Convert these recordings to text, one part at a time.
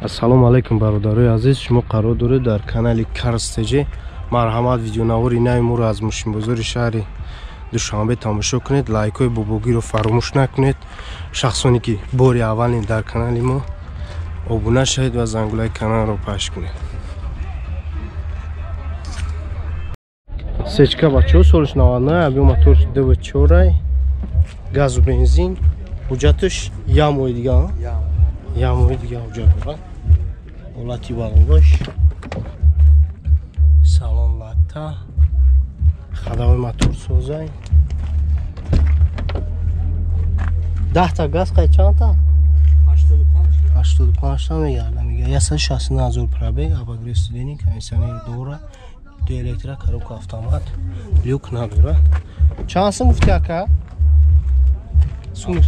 Ассалому алайкум бародарои азиз, шумо қарор доред дар канали Карстеҷи марҳамат видеонавори нави моро аз мушинбозори шаҳри Душанбе тамошо кунед. Лайкои бобогиро фаромӯш накунед. Шахсоне ки бори аввалин дар канали мо обуна шавед ва зангулаи каналро паш кунед. Сечка бачаҳо солиш 99, аби мотор ДВ4, газу бензин. Ҳуҷҷаташ як моҳи дига, як моҳи дига ҳуҷҷат дорад. Ҳолати балоғаш, салон латта, хадавои мотор созай. 10 та газ қай чанд та? 85 та мегарда, мега 169 000 пробег, обогрев кондиционер дора, 2 электро, коробка автомат, люк надора. Чанд сум гуфти ака? Сум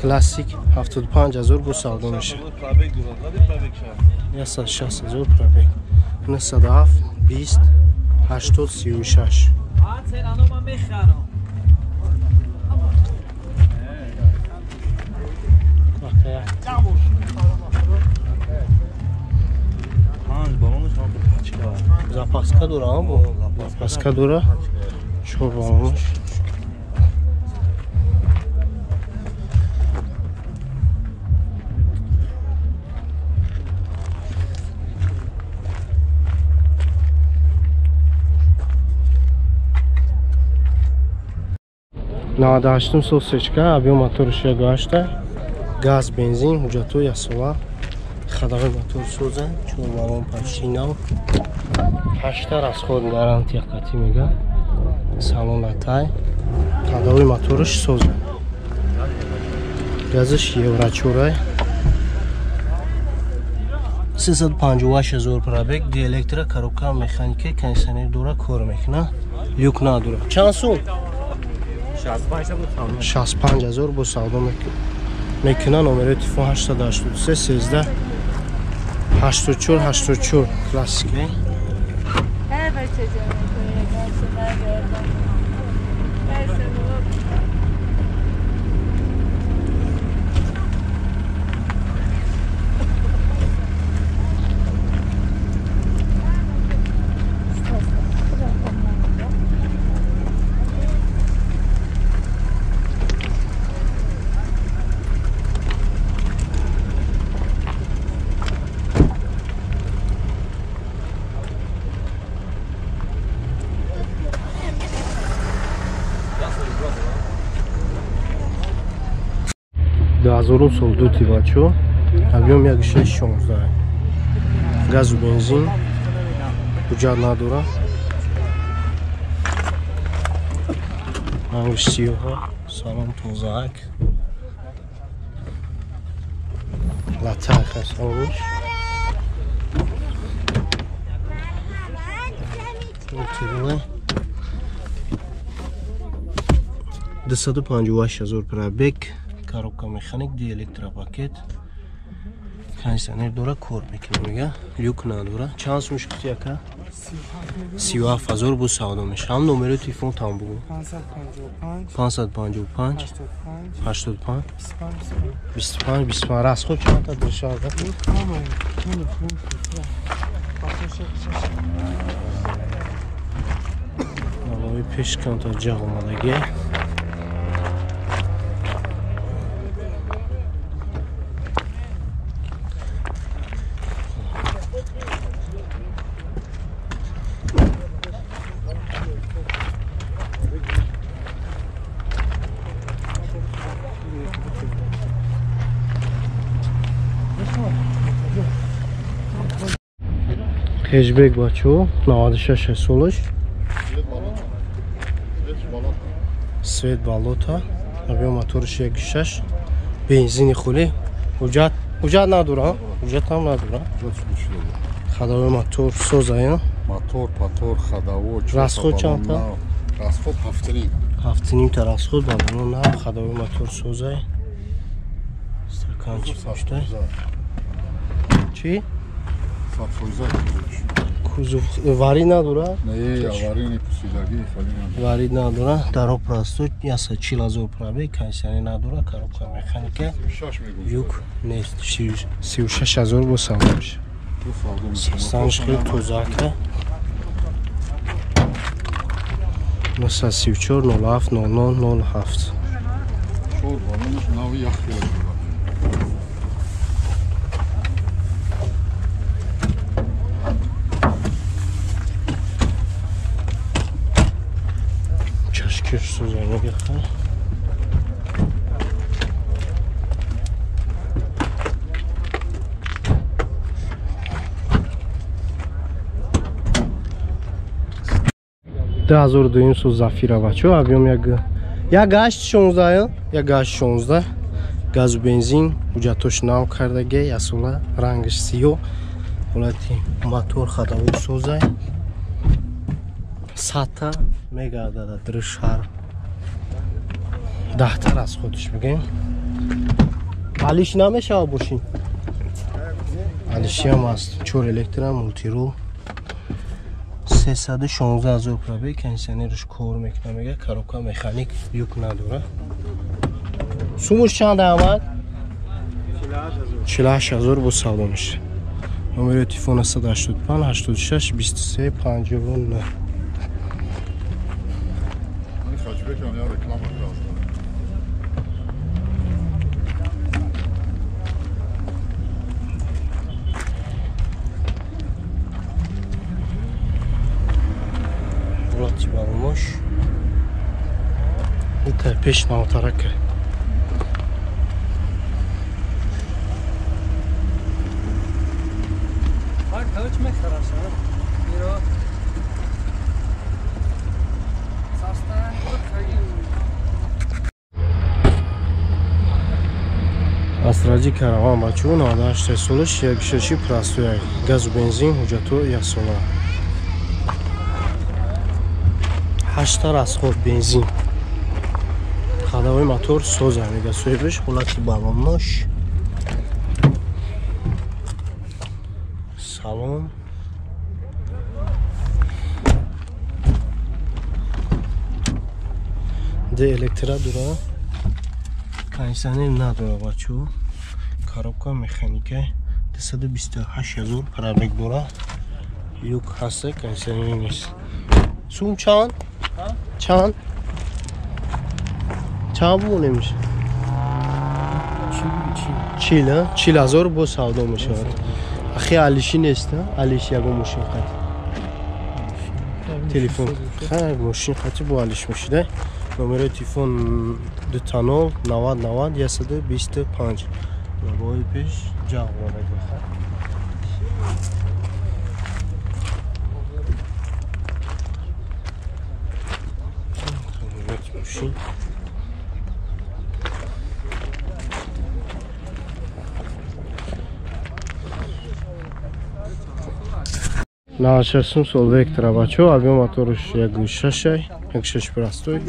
классик 75 000 бо савдо меша. 160 000 пробег. 97 20 80 36. Запаска дора, бо запаска дора. Чор балонш. Навадаштум сол сечка, объем моториш 1.8, газ, бензин, ҳуҷҷатҳои асола, хадавои мотор соза, чор балон почти нав, 8 та расход гарантия қатъӣ мега, салон латтай, хадавои моториш соза, газаш евро 4, 358 000 пробег, 2 электро, коробка механика, кондиционер дора, кор мекунад, люк надора. Чанд сум? 65 000 бо савдо мекуна. Номери телефон 883 13 84 84 классик. Дазорум сол дути бачо, объем 1.16, газу бензин, ҳуҷҷат надора, ангуш сиёҳа, салон тозаак, латтай хасангуш, 258 000 пробег, коробка механик, 2 электропакет, кондиционер дора, кор мекунад, люк надора. Чанд сум гуфти ака? 37 000 бо савдо меша. Ҳам номери телефон там бугу. 555 85 25 25. Расход чанд та дошарда? Малои пеш канта ҷағ омадаги. Хеҷбек бачаҳо 96 солаш, свет балота, объем моториш 1.6, бензини хулӣ, ҳуҷҷат надора, ҳуҷҷат ҳам надора, хадавои мотор соза, мотор, патор, хадаво, расход чанд та? Расход 7.5 та расход, балоно нав, хадавои мотор соза, стаканчик пушта. Чӣ? варид надора? Не, аварийный пусидагӣ хали надора. Варид надора. Даро простой 40,000 пробег, кондиционер надора, коробка механика. 36 мегӯ. Юк нест. 36,000 бо савдо мешавад. Ту савдо мешавад. Санш хеле тозаака. 934 07 00 07. Шод балонаш нави яхтила шуда. Чашкир сӯзанӣ бихар. $2200 Zafira бачо объем як гашт 16 як гашт 16 газу бензин ҳуҷҷатош нав кардага ясола рангаш сиёҳ ҳолати мотор хадавои соза сата мегардад дар шаҳр 10 аз худш бигем алиш намешава бошин алиши ҳам аст 4 электро мултирул 316,000 пробег кондиционерш кор мекунад мега коробка механик юк надора сумуш чанд омад 48000 бо савдо мешавад номери телефона 185 86 23 59 Хаҷбекам я реклама кардам. Влати балмош это пешна тарака Kaç metre aşağı? Biro. Sastan Асраҷи караван бачо 98 солаш як шаши простояй газу бензин ҳуҷҷато як сола 8 расход бензин хадавои мотор соза мега соҳибаш ҳолати балоннош салом де электро дора кондиционер надора бачо коробка механика 228,000 пробег дора юк ҳаста кондиционер нест сум чанд чанд бумоне меша 40,000 бо савдо мешавад ахи алиши нест алиш ягон мошин қат телефон хай мошин қати бо алиш мешида номери телефон 20 90 90 125 лабои пеш ҷавоба гахар мошин на 6 сол вектора бачо объем моторш 1.6 простой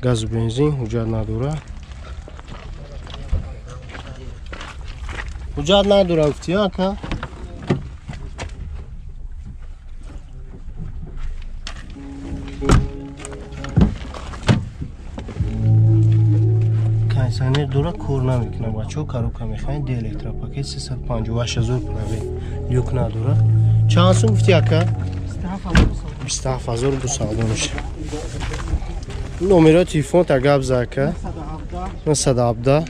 газ бензин ҳуҷҷат надора ҳуҷҷат надора гуфти ака кондиционер дора кор намекунад бачо коробка механик де электропакет 358,000 пробег юк надора чанд сум гуфти ака 27,000 бо савдо мешавад номери телефон та гап зака 917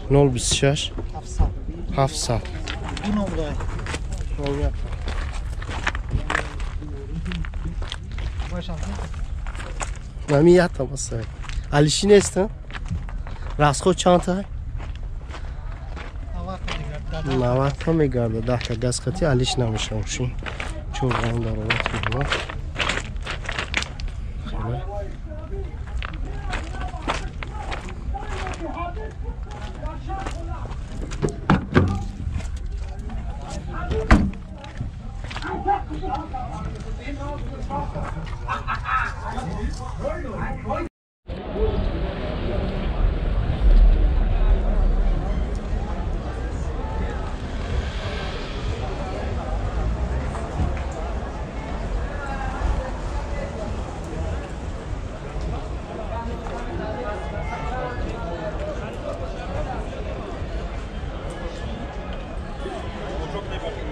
026 700 намиятам аст алиши нест расход чанд 90 мегардад 10 та газ қати алиш намешавад шин чор гон дароват мебинад хеле çok da